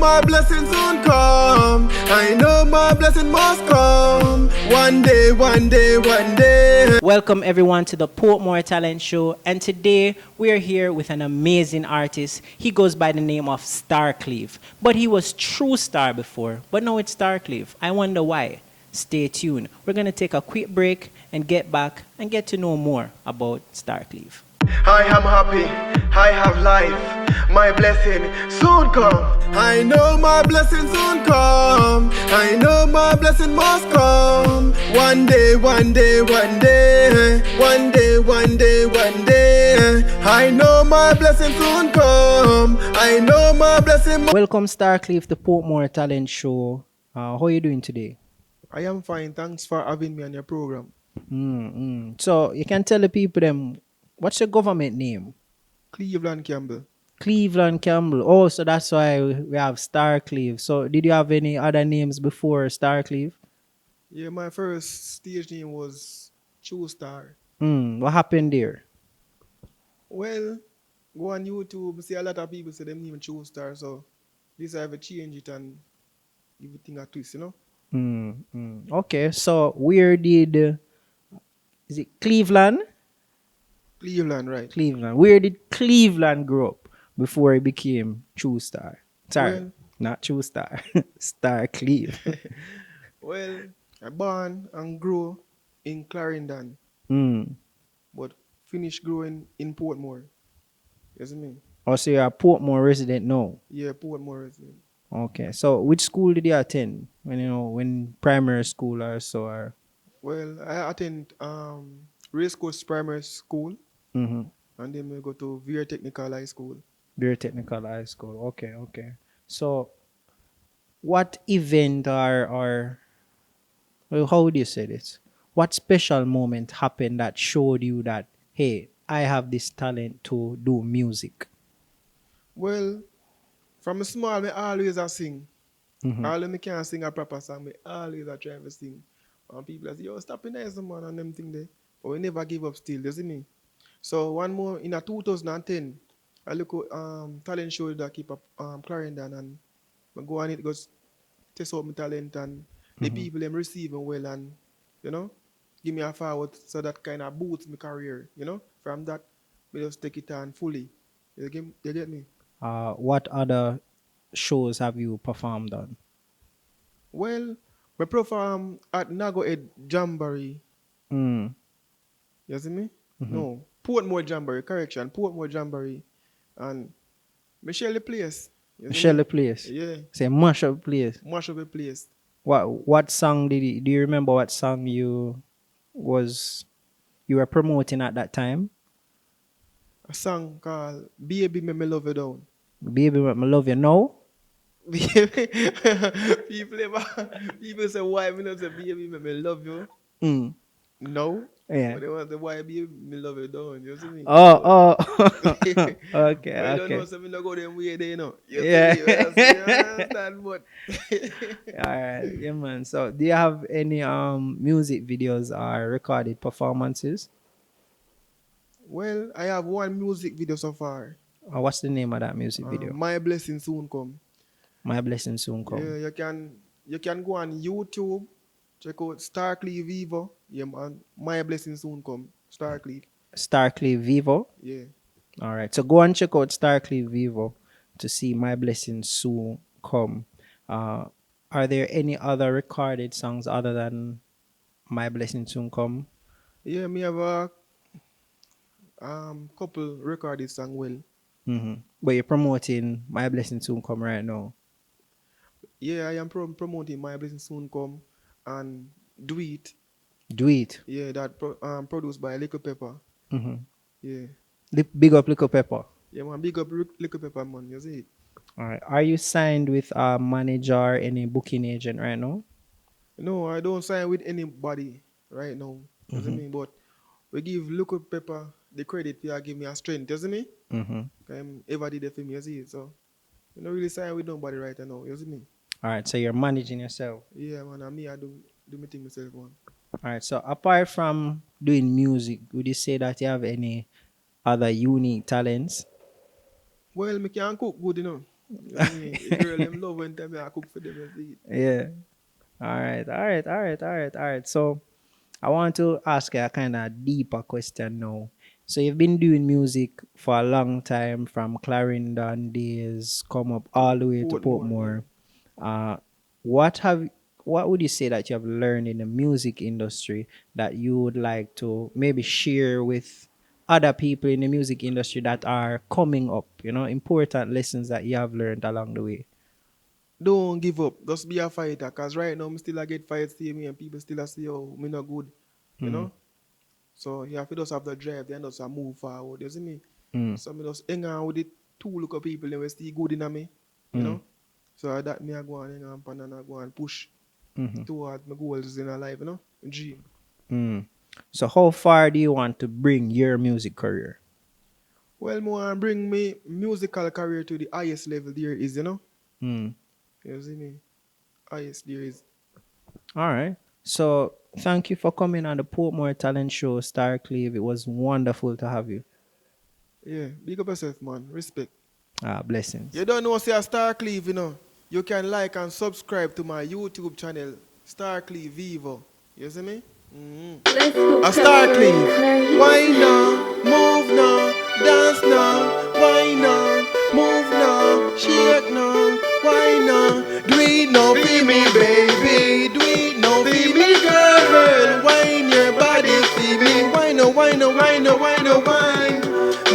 my blessing soon come. I know my blessing must come. One day, one day, one day. Welcome everyone to the Portmore Talent Show, and today we are here with an amazing artist. He goes by the name of Starr Cleve, but he was True Starr before, but now it's Starr Cleve. I wonder why. Stay tuned. We're going to take a quick break and get back and get to know more about Starr Cleve. I am happy, I have life, my blessing soon come. I know my blessing soon come. I know my blessing must come. One day, one day, one day. One day, one day, one day. I know my blessing soon come. I know my blessing. Welcome Starr Cleve to Portmore Talent Show. How are you doing today? I am fine. Thanks for having me on your program. So you can tell the people them, what's your government name? Cleveland Campbell. Cleveland Campbell. Oh, so that's why we have Starr Cleve. So did you have any other names before Starr Cleve? Yeah, my first stage name was True Starr. What happened there? Well, go on YouTube, see a lot of people say them name True Starr, so this I have to change it and give everything a twist, you know? Okay, so where did, is it Cleveland? Cleveland, right? Cleveland. Where did Cleveland grow up before it became True Starr? Sorry, Well- not True Starr. Starr Cleve. Well, I born and grew in Clarendon, but finished growing in Portmore. You see me? Oh, so you're a Portmore resident now? Yeah, Portmore resident. Okay, so which school did you attend when primary school or so? Or Well, I attend Racecourse Primary School, mm-hmm. and then I go to FYAH Technical High School. Very technical high school. Okay. So, what event or well, how would you say this? What special moment happened that showed you that, hey, I have this talent to do music? Well, from small, I always a sing. Mhm. All of me can't sing a proper song, I always a try to sing. And people say, yo, stop in nice man and them thing there. But we never give up still, you see me? So one more in a 2010, I look at talent show that keep up Clarendon, and I go on it goes test out my talent, and the people them receiving well, and you know, give me a forward, so that kind of boosts my career, you know. From that, we just take it on fully. You get me? What other shows have you performed on? Well, we perform at Nago Ed Jamboree. Mm. You see me? No, Portmore Jamboree, correction, Portmore Jamboree, and Michelle the place. You see Michelle me? the place. Yeah, Say mash up place. mash up the place. What song do you remember what song you were promoting at that time? A song called Baby Make Me Love You Down. Baby, I love you now. people say, why me not say baby make me love you? Mm. No. Yeah. But they want to say, why baby me love you down? You see me? Oh. But Okay. I don't know, Okay. so me not go them way there, you know. You Yeah. see me? You understand, but All right. Yeah, man. So, do you have any music videos or recorded performances? well, I have one music video so far. What's the name of that music video? My Blessing Soon Come. My blessing soon come. Yeah, you can go on YouTube, check out Starr Cleve Vivo. Yeah, man. My Blessing Soon Come. Starr Cleve. Starr Cleve Vivo. Yeah. All right. So go and check out Starr Cleve Vivo to see My Blessing Soon Come. Are there any other recorded songs other than My Blessing Soon Come? Yeah, me have a couple recorded song well. But you're promoting My Blessing Soon Come right now. Yeah, I am promoting My Blessing Soon Come and Do It. Do it. Yeah, that produced by Little Pepper. Yeah. Big up Little Pepper. Yeah, man, big up Little Pepper, man. You see it? All right. Are you signed with a manager, any booking agent right now? No, I don't sign with anybody right now. You see me? But we give Little Pepper the credit for give me a strength, you see me? Ever did it for me, you see it? So, you don't really sign with nobody right now, you see me? All right. So you're managing yourself. Yeah, man, and me, I do my thing myself, man. All right. So apart from doing music, would you say that you have any other unique talents? Well, me can cook good, you know. You see me? The girl them love when time I cook for them and see it. Yeah. All right. All right. All right. All right. All right. So I want to ask you a kind of deeper question now. So you've been doing music for a long time, from Clarendon days, come up To all the way to Portmore, yeah. Portmore. Uh, what have what would you say that you have learned in the music industry that you would like to maybe share with other people in the music industry that are coming up? Important lessons that you have learned along the way. Don't give up. Just be a fighter. Cause right now, me still a get fights see me and people still a say, oh, me not good. You Mm, know? So you have to just have the drive, then just a move forward. You see me? mm, So me just hang on with the two look of people and we still good in me. You mm, know? So that me I go and hang on pan and I go and push mhm, toward my goals in a life, Dream. mm. So how far do you want to bring your music career? Well, more bring me musical career to the highest level there is. Mm. You see me? Highest there is. All right. So thank you for coming on the Portmore Talent Show, Star Cleve. It was wonderful to have you. Yeah, big up yourself, man. Respect. Blessings. You don't know, say a Star Cleve, You can like and subscribe to my YouTube channel, Star Cleve Vivo. You see me? A Star Cleve. Why not? Move now. Dance now. Why not? Move now. Shake now. Why not? Do it now for me, baby. Do it now for me, girl. Wine your body for me. Why no, why no, why no, why no, wine.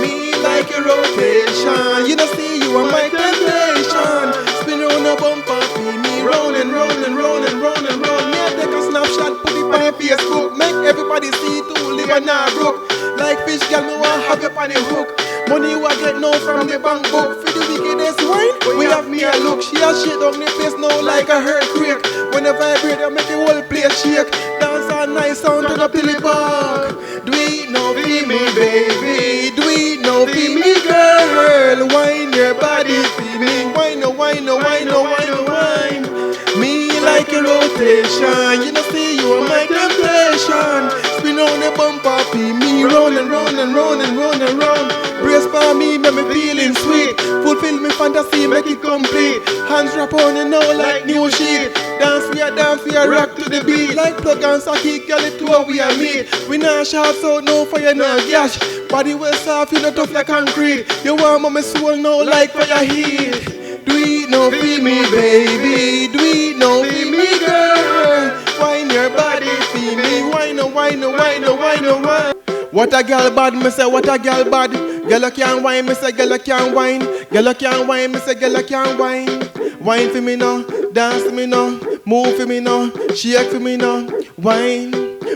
Me like a rotation. You know, see you are my temptation. Spin round a bumper for me. Round and round and round and round and round. Yeah, take a snapshot, put it on Facebook. Make everybody see too. Live and not broke. Like fish, girl, me want have you on the hook. Money you a get now from the bank book. For the wickedest wine, we have me a look. She a shit on the place now like a earthquake. When I vibrate, I make the whole place shake. Dance all nice sound turn up till the park. Do it now for me, baby. Do it now for me, girl. Wine your body for me. Wine, no, wine, no, wine, no, wine, no, wine. Me like a rotation. You know, see you are my temptation. Spin on the bumper for me. Round and round and round and round and round. Brace for me, make me feeling sweet. Fulfill me fantasy, make it complete. Hands wrap on you now like new sheet. Dance, we are rock to the beat. Like plug and socket, girl, it to we are meet. We not shout so no fire, no gas. Body well soft, you not tough like concrete. You warm on my soul now like fire heat. Do it now for me, baby. Do it now for me, girl. Wine your body for me. Wine, no, wine, no, wine, no, wine, no, wine. What a girl bad, me say what a girl bad. Girl you can't wine, me say girl you can't wine. Girl you can't wine, me say girl you can't wine. Wine for me now, dance for me now, move for me now, shake for me now. Wine,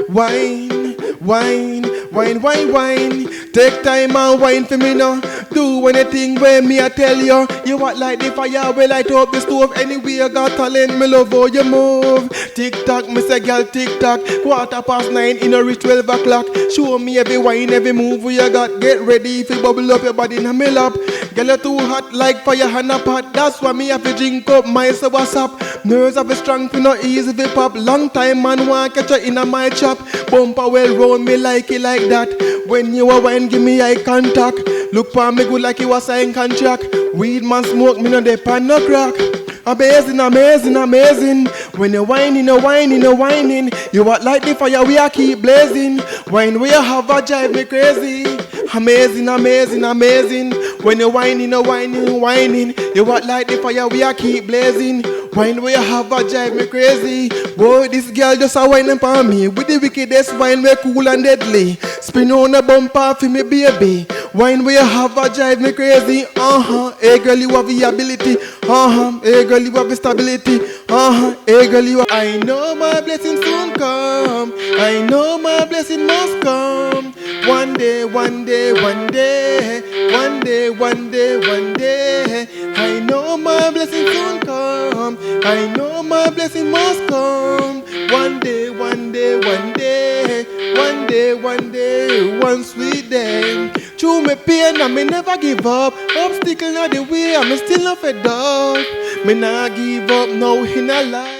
wine, wine, wine, wine, wine. Take time and wine for me now. Do anything where me I tell you. You want like the fire, we light up the stove. Anyway, you got talent, me love how you move. Tick tock, me say girl, tick tock. 9:15 in a reach 12 o'clock. Show me every wine, every move you got. Get ready if you bubble up your body in a me lap. Girl, you too hot like fire and a pot. That's why me have to drink up my so what's up. Nerves have a strong for no easy fi pop. Long time man want catch you in a my chop. Bumper well round me like it like that. When you a wine, give me eye contact. Look for me good like you a sign contract. Weed man smoke, me no dey pan no crack. Amazing, amazing, amazing. When you're whining, you're whining, you're whining. You want like the fire, we are keep blazing. Wine we have a drive me crazy. Amazing, amazing, amazing. When you're whining, you're whining, you're whining. You want like the fire, we are keep blazing. Wine we have a drive me crazy. Boy, this girl just a whining for me. With the wickedest wine, we cool and deadly. Spin on a bumper for me, baby. Wine we have a drive me crazy. Hey girl, you have the ability. Hey girl, you have the stability. Hey girl, you have... I know my blessing soon come. I know my blessing must come. One day, one day, one day. One day, one day, one day. I know my blessing soon come. I know my blessing must come. One day, one day, one day. One day, one day, one sweet day. Through me pain and me never give up. Obstacle not the way, I'm still not fed up. Me not give up now in a life.